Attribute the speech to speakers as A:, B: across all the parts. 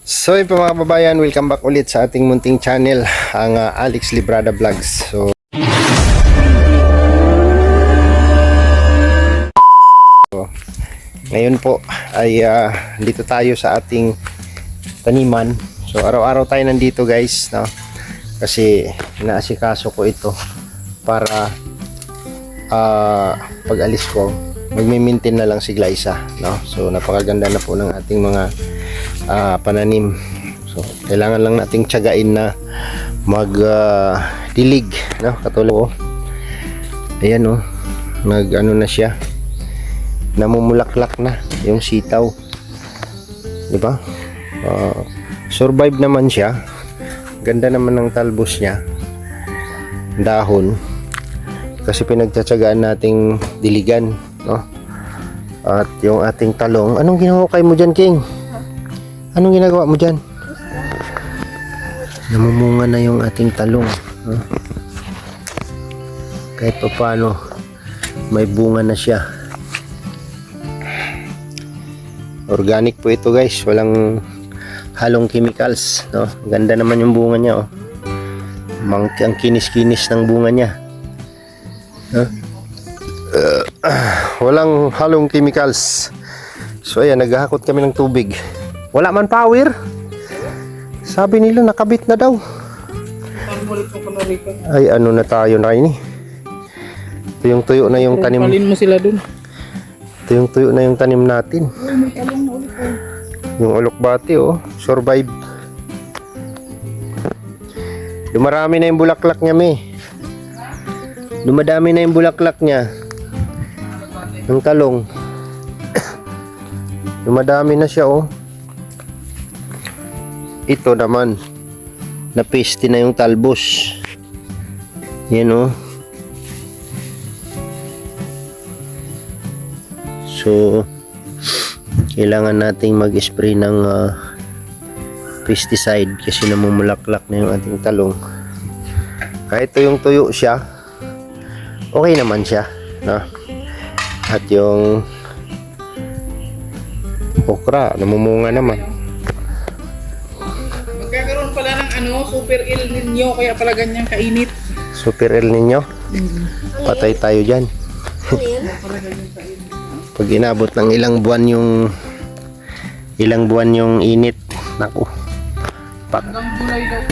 A: So yun po mga kababayan, welcome back ulit sa ating munting channel, ang Alex Librada Vlogs. So ngayon po ay dito tayo sa ating taniman. So araw-araw tayo nandito guys, no? Kasi inaasikaso ko ito para pag alis ko magme-maintain na lang si Glyza, no? So napakaganda na po ng ating mga pananim. So kailangan lang nating tiyagain na mag dilig, no? Katulad ko, ayan, oh, nag ano na siya, namumulaklak na yung sitaw, di ba? Survive naman siya, ganda naman ng talbos niya, dahon, kasi pinagtsatsagaan nating diligan, no? At yung ating talong, anong ginahukay mo dyan, King? Anong ginagawa mo dyan? Namumunga na yung ating talong, no? Kahit pa paano may bunga na siya. Organic po ito guys, walang halong chemicals, no? Ganda naman yung bunga niya, oh. Ang kinis-kinis ng bunga niya, huh? Walang halong chemicals. So ayan, naghahakot kami ng tubig. Wala man power. Sabi nila nakabit na daw. Ay, ano na tayo na ini? Tuyong-tuyo na yung tanim.
B: Palin mo sila dun.
A: Tuyong-tuyo na yung tanim natin. Yung ulokbati, oh, survive. Dumarami na yung bulaklak niya, me. Dumadami na yung bulaklak niya. Yung talong. Dumadami na siya, oh. Ito naman, napiste na yung talbos. Yan, oh. So kailangan nating mag-spray ng pesticide kasi namumulaklak na yung ating talong. Kahit tuyong-tuyo siya, okay naman siya, no? At yung okra, namumunga naman.
B: Magkakaroon pala ng Super El Nino, kaya pala ganyang kainit.
A: Super El Nino? Patay tayo dyan. Pag inabot ng ilang buwan yung init, naku,
B: Hanggang July daw.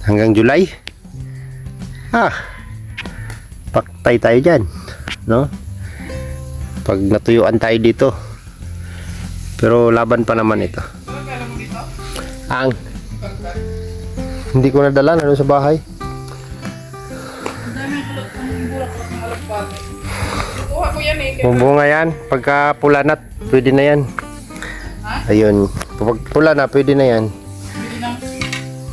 A: hanggang July, paktay tayo dyan, no? Pag natuyuan tayo dito. Pero laban pa naman ito. Ang hindi ko nadala na sa bahay. Mubunga yan. Pagka pula na, pwede na yan. Ayun. Pag pula na, pwede na yan.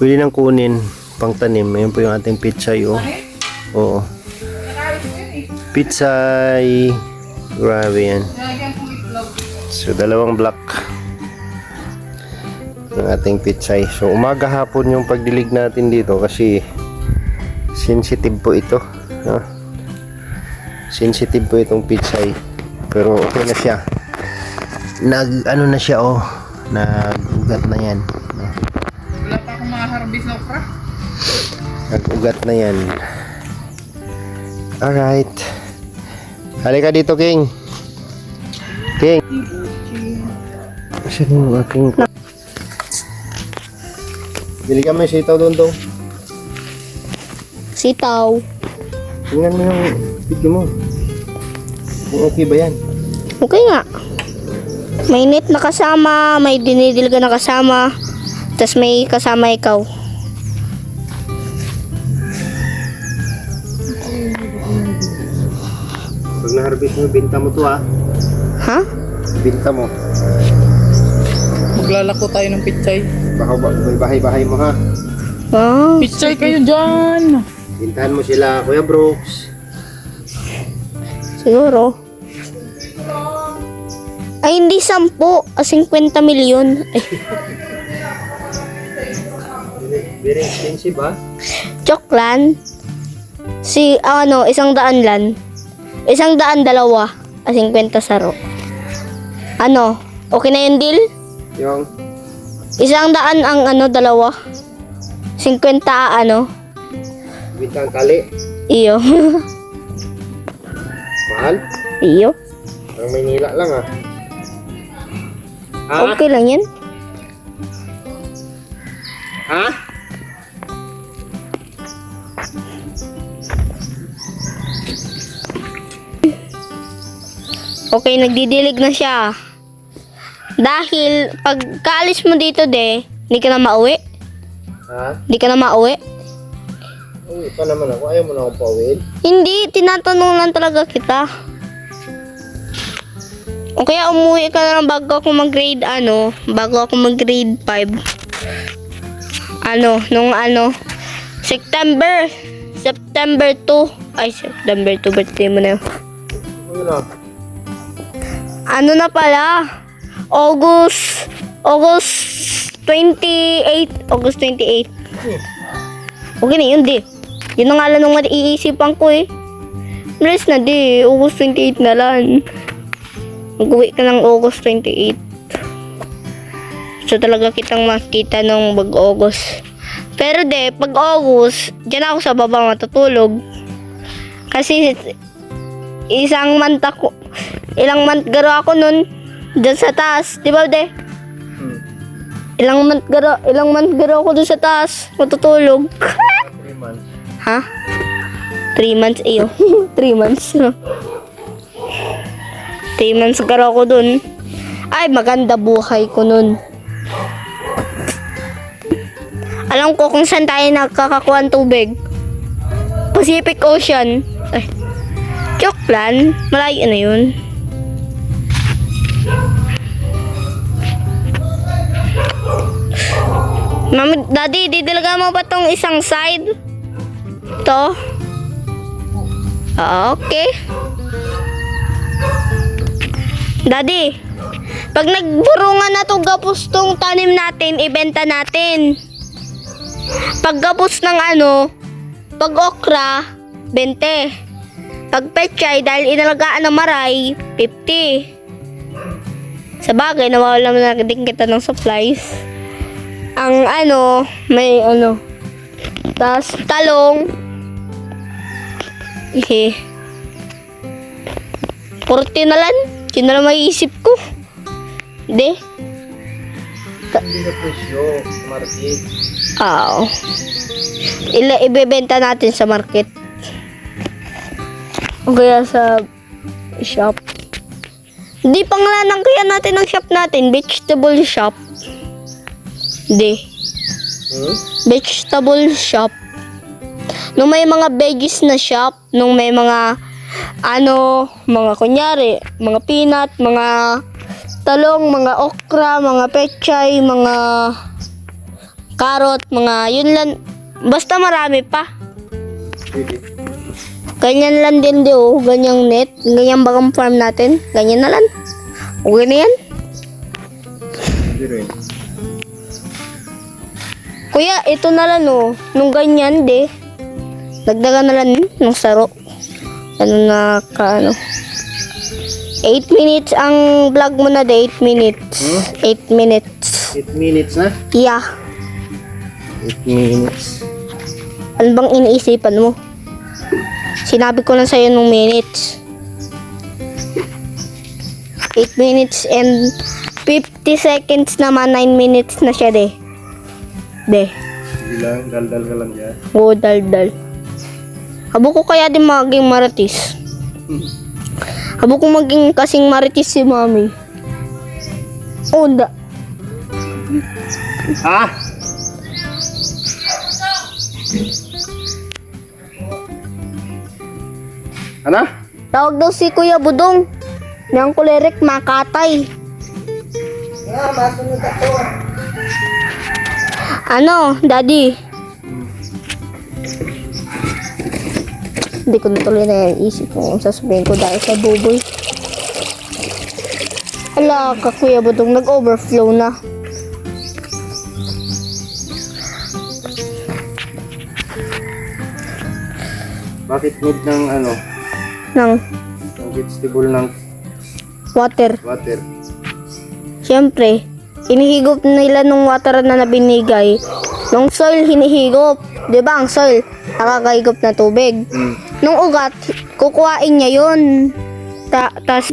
A: Pwede nang kunin pang tanim. Ayun po yung ating pitsay, oh. Oo. Pitsay. Grabe yan. So, dalawang block ng ating pitsay. So, umaga hapon yung pagdilig natin dito kasi sensitive po ito, no? Sensitive po itong pitsay, pero okay na siya. Ano na siya, oh, nag-ugat na yan, no?
B: Wala pa akong ma-harvest na okra.
A: Nag-ugat na yan. Alright, halika dito, King. King, asan yung aking bili kami sitaw doon to.
C: Sitaw.
A: Tingnan mo yung video mo. Kung okay ba yan?
C: Okay nga. May net na kasama, may dinidilga na kasama, tas may kasama ikaw.
A: Pag na-harvest mo, binta mo to,
C: Ha?
A: Binta mo.
B: Maglalako tayo ng pitsay.
A: Baka may bahay-bahay mo, ha?
C: Ah,
B: Pitsay kayo dyan.
A: Bintahan mo sila, Kuya Brooks.
C: siguro. Ay, hindi 10, 50 milyon. Ay,
A: Very expensive, ha?
C: joke lang. 100 lan. 100 dalawa. 50 saro. Ano? Okay na yung deal?
A: Yung
C: 100 ang ano, dalawa. 50 ano.
A: bitang kali.
C: Iyo.
A: Mahal?
C: Iyo.
A: Ang Maynila lang ah. Ha?
C: Okay lang yan.
A: Ha?
C: Okay, nagdidilig na siya. Dahil pag kaalis mo dito hindi ka na mauwi.
A: Ha?
C: Hindi ka na mauwi.
A: Uy, pa naman ako. Ayaw mo na akong pauwiin.
C: Hindi, tinatanong lang talaga kita. O kaya umuwi ka na lang bago ako mag-grade bago ako mag-grade 5. September 2. Ay, September 2, birthday mo na yun.
A: Ano na?
C: Ano na pala? August 28. Okay na yun, di. Yun na nga lang nung maiisipan ko eh. Malis na di, August 28 na lang. Mag-uwi ka ng August 28. So talaga kitang makita nung mag-August. Pero pag August, dyan ako sa baba matutulog. Kasi ilang month garo ako nun dyan sa taas, di ba Ilang month garo ako dun sa taas matutulog.
A: 3 months.
C: Ha? 3 months iyo. 3 months. 3 months garo ako dun. Ay, maganda buhay ko nun. Alam ko kung saan tayo nakakakuha ng tubig. Pacific Ocean. Ay, joke lang. Malayo na yun. Mami, Daddy, didalaga mo ba tong isang side? To? Okay. Daddy, pag nagburungan na to gapos tong tanim natin, ibenta natin. Pag gapos ng pag okra, 20. Pag pechay, dahil inalagaan ng maray, 50. Sa bagay, nawawala mo na din kita ng supplies. Ang may tas talong. 40 na lang. Yun na lang maiisip ko.
A: Hindi na presyo. Market.
C: Ibebenta natin sa market. O kaya sa shop. Hindi pangalanan kaya natin ang shop natin. Vegetable shop. Hindi. Vegetable shop. Nung may mga veggies na shop, nung may mga mga kunyari, mga peanut, mga talong, mga okra, mga pechay, mga carrot, mga yun lang. Basta marami pa.
A: Pwede.
C: Ganyan lang din ganyang net, ganyang bagang farm natin. Ganyan na lang. Okay na yan.
A: Pwede rin.
C: Kuya, ito na lang nung ganyan dagdagan na lang ng saro. 8 minutes ang vlog mo na 8 minutes. 8 minutes.
A: 8 minutes na?
C: Yeah.
A: 8 minutes.
C: Ano bang iniisipan mo? Sinabi ko na sa'yo nung minutes. 8 minutes and 50 seconds naman, 9 minutes na siya
A: Sige lang, daldal ka lang dyan.
C: Oo, dal. Habo ko kaya din maging maritis. Habo ko maging kasing maritis si mami. Oh,
A: Ha? Ano?
C: Tawag daw si Kuya Budong. Niyang kulerek makatay.
A: Masunod ako.
C: Daddy? Hindi ko natuloy na yung isip kung sasabihin ko dahil sa buboy. Ala ka Kuya Budong, nag-overflow na.
A: Bakit need ng
C: Ng
A: ng vegetable ng
C: water.
A: water?
C: Siyempre, hinihigop nila nung water na binigay. Nung soil, hinihigop. Di ba ang soil, nakakahigop na tubig. Nung ugat, kukuhain niya yun. Tas,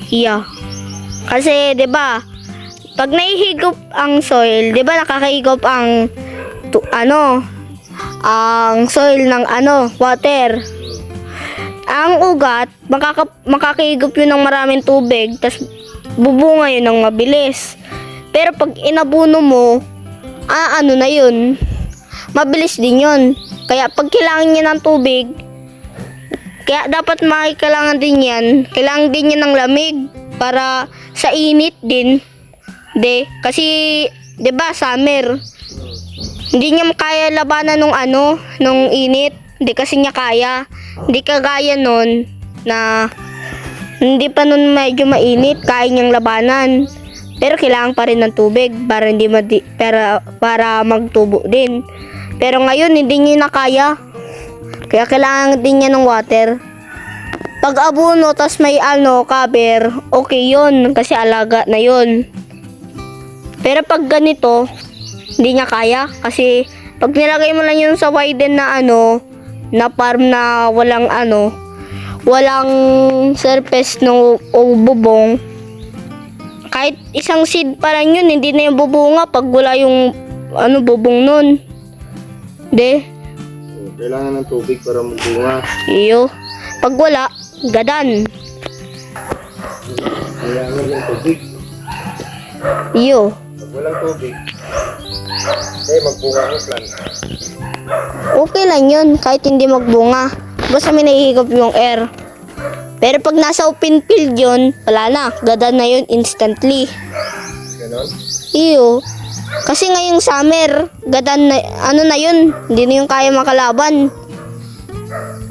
C: yeah. Kasi, di ba, pag naihigop ang soil, di ba nakakahigop ang, ang soil ng water. Ang ugat, makakahigop yun ng maraming tubig, tas bubunga yun ng mabilis. Pero pag inabuno mo, na yun, mabilis din yun. Kaya pag kailangan niya ng tubig, kaya dapat kailangan din yan ng lamig para sa init din. Kasi 'di ba summer, hindi niya kaya labanan nung init. Hindi kasi niya kaya. Hindi kagaya nun na hindi pa nun medyo mainit, kaya niyang labanan. Pero kailangan pa rin ng tubig para para magtubo din. Pero ngayon hindi niya na kaya. Kaya kailangan din niya ng water. Pag abuno tas may cover, okay yun kasi alaga na yun. Pero pag ganito, hindi niya kaya kasi pag nilagay mo lang yun sa widen na na farm na walang surface o bubong, kahit isang seed pa lang yun, hindi na yung bubunga pag wala yung bubong nun.
A: Kailangan ng tubig para magbunga.
C: Iyo. Pag wala, gadan.
A: Kailangan ng tubig.
C: Iyo.
A: Pag walang tubig, magbunga ang plant.
C: Okay lang yun, kahit hindi magbunga. Basta may nahihigop yung air. Pero pag nasa open field yun, wala na. Gadan na yun instantly.
A: Ganon?
C: Iyo. Kasi ngayong summer, gadan na, na yun, hindi na yung kaya makalaban.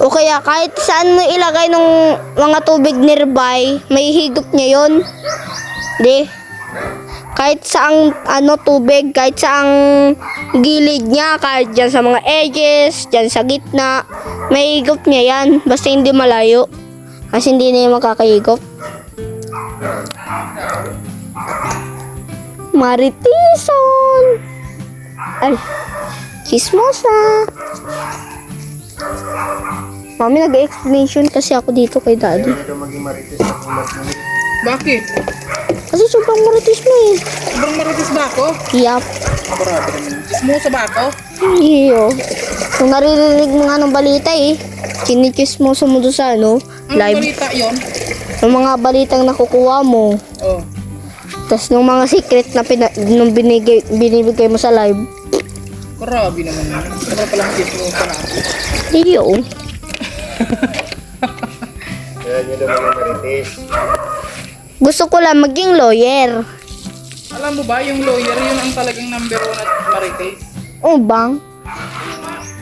C: O kaya kahit saan mo ilagay ng mga tubig nearby, may higop niya yun. Kahit saang tubig, kahit saang gilid niya, kahit dyan sa mga edges, dyan sa gitna, may higop niya yan. Basta hindi malayo. Kasi hindi na yung makakahigop. Maritisan! Ay, chismosa! Mami, nag-explanation kasi ako dito kay daddy.
A: Kaya ka maging marites na ulat mo.
B: Bakit?
C: Kasi sobrang maritis mo eh.
B: Sobrang maritis ba ako?
C: Yup.
B: Chismosa ba ako?
C: Iyo. Kung naririnig mo nga ng balita eh, chinichismosa mo doon sa
B: Anong
C: live.
B: balita yun?
C: Yung mga balitang nakukuha mo.
B: Oh.
C: Tapos nung mga secret na nung binibigay mo sa live.
B: Grabe naman yun. Sobra palang chismosa natin.
C: Iyo.
A: Kaya nyo na maging marites.
C: Gusto ko lang maging lawyer.
B: Alam mo ba, yung lawyer, yun ang talagang number 1 at marites.
C: O bang?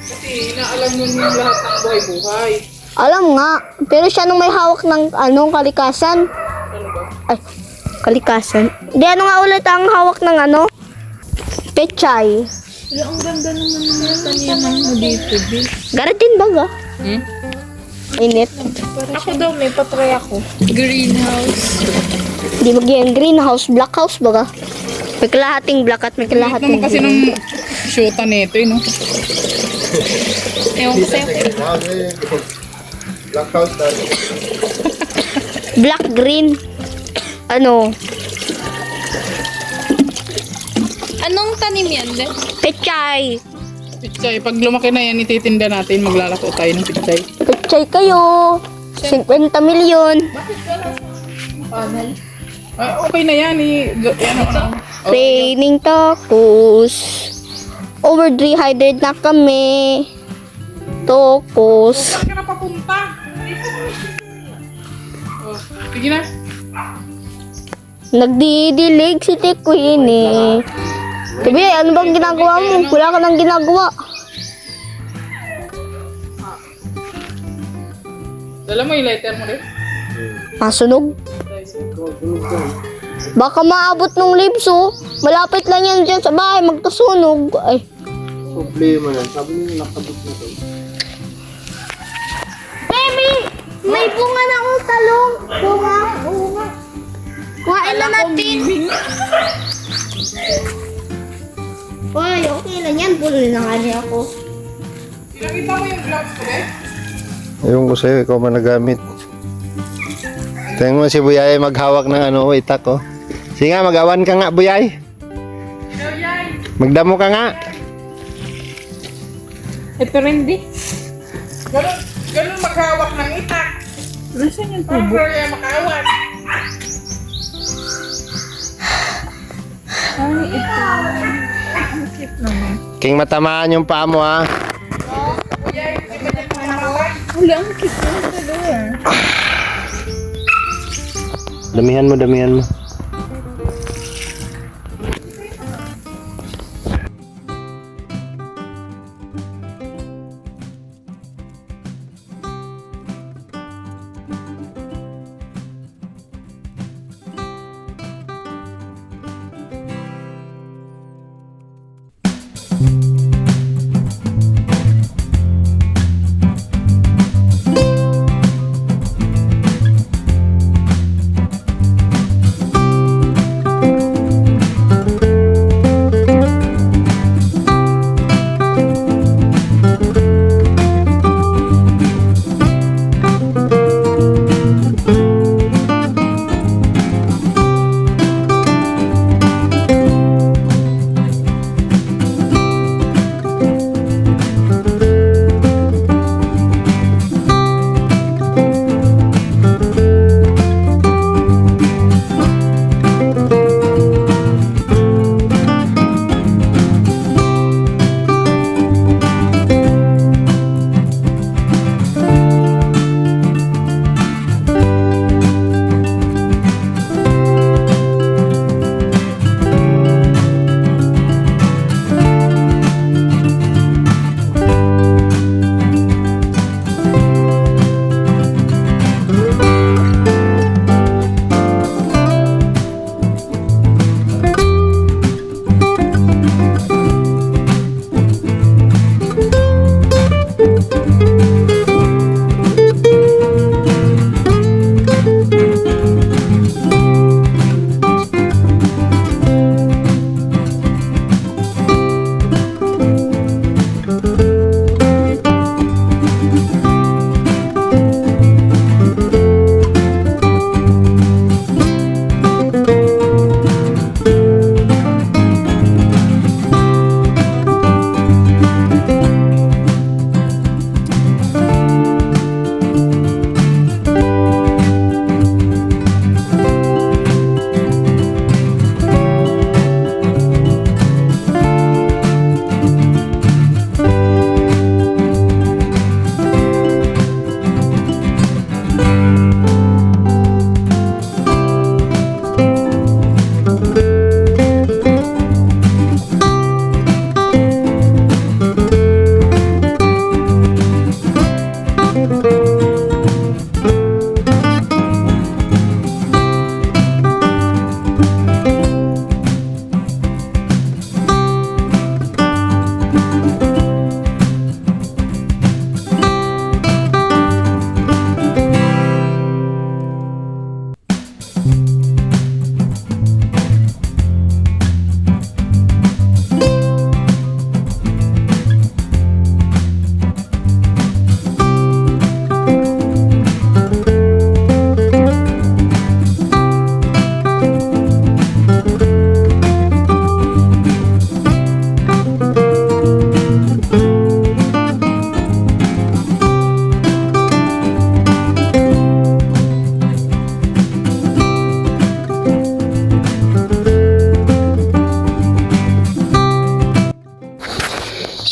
B: Kasi inaalam nun yung lahat ng buhay-buhay.
C: Alam nga. Pero siya nung may hawak ng kalikasan.
B: Ano ba?
C: Ay, kalikasan. Di nga ulit ang hawak ng pechay.
B: Ang ganda naman ng taniman mo dito, B.
C: Garden baga. Init.
B: Ako daw, may patry ako. Greenhouse.
C: Di magyan greenhouse, black house baga. May kalahating black at may
B: Lahat
C: kalahating
B: naman kasi ng shoota nito, no? Ewan ko sa'yo.
A: Black house na.
C: black green.
D: Anong tanim yan, De?
C: Pechay.
B: Pichay, pag lumaki na yan, ititinda natin, maglalako tayo ng pichay.
C: Pechay kayo. 50 milyon.
B: Ay, okay na yan,
C: Raining tacos. Over 300 na kami. Tacos.
B: Saan ka na papunta? Oh, sige na.
C: Nagdidilig si Queen eh. Sabi, ano bang ginagawa mo? Wala ka nang ginagawa.
B: Dala mo yung letter mo rin?
C: Masunog. Baka maabot ng lips oh. Malapit lang yan dyan sa bahay. Magkasunog. Ay.
A: Problema yan. Sabi nyo nakabot nito.
C: Baby! May bunga na akong talong. Bunga. Kuhain na natin. Uy, okay lang yan. Bulol na nga niya ako.
B: Pinakita mo yung gloves ko, eh?
A: Ayun ko sa'yo, ikaw man nagamit. Tingnan mo si Buyay maghawak ng ano, itak oh. Sige nga, mag-awan ka nga, Buyay. Magdamo ka nga.
D: Ito rin di.
B: Ganun maghawak ng itak.
D: Nasaan yung
B: Parang kaya makawat.
D: Ay, ito. Ang cute naman.
A: King matamaan yung paa mo ha.
B: Kuya, hindi ba niya makawat?
D: Wala, ang cute naman talaga.
A: Damihan mo, damihan mo.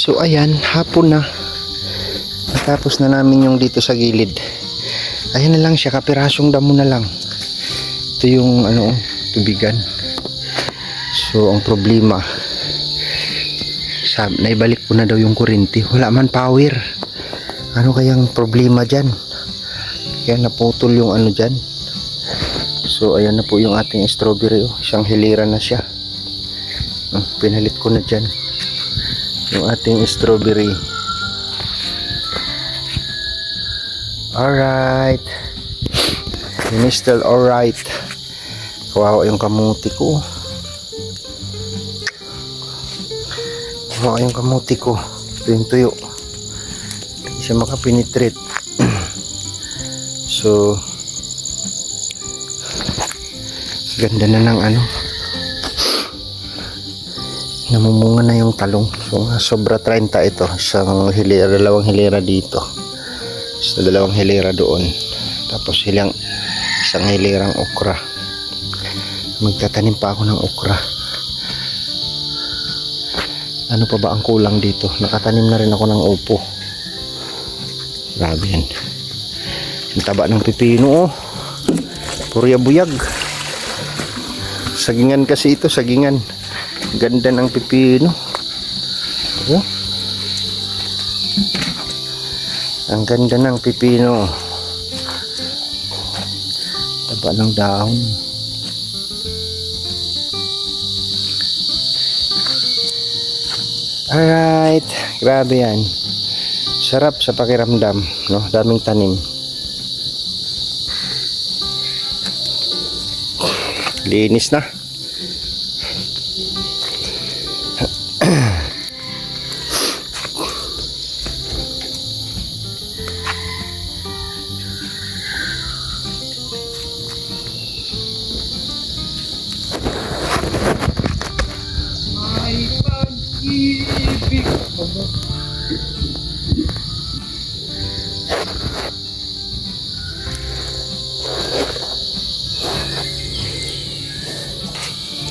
A: So ayan, hapon na. Natapos na namin yung dito sa gilid. Ayan na lang siya, kapirasong damo na lang. Ito yung ano, tubigan. So ang problema, naibalik ko na daw yung kuryente. Wala man power. Ano kayang problema dyan? Kaya naputol yung ano dyan. So ayan na po yung ating strawberry. Isang hilira na siya. Pinalit ko na dyan yung ating strawberry. Alright, yun is still alright. Kawawa yung kamuti ko. Kawawa yung kamuti ko. Ito yung tuyo. Hindi siya makapinitrate. So, ganda na ng ano. Namumunga na yung talong. So, sobra 30 ito. Isang hilera, dalawang hilera dito. Isa dalawang hilera doon. Tapos isang hilerang okra. Magtatanim pa ako ng okra. Ano pa ba ang kulang dito? Nakatanim na rin ako ng upo. Grabe yan. Ang taba ng pipino, oh. Purya buyag. Sagingan kasi ito, sagingan. Ganda ng pipino. Oh. Ang ganda ng pipino. Taba ng dahon. Alright, grabe yan. Sarap sa pakiramdam, no? Daming tanim. Linis na.
B: May pag-ibig.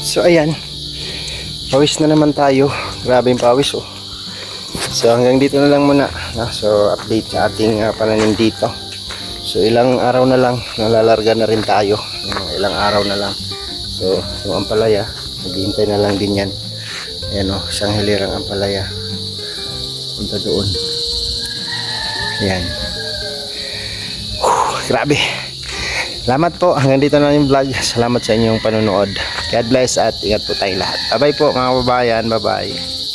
A: So ayan, pawis na naman tayo. Grabe yung pawis, oh. So hanggang dito na lang muna, no? So update sa ating pananim dito. So ilang araw na lang, nalalarga na rin tayo. Ilang araw na lang. So yung ampalaya, naghihintay na lang din yan. Ayan, oh, isang hilirang ampalaya. Punta doon. Ayan. Grabe. Salamat po. Hanggang dito na yung vlog. Salamat sa inyong panonood. God bless at ingat po tayong lahat. Bye-bye po mga kababayan. Bye-bye.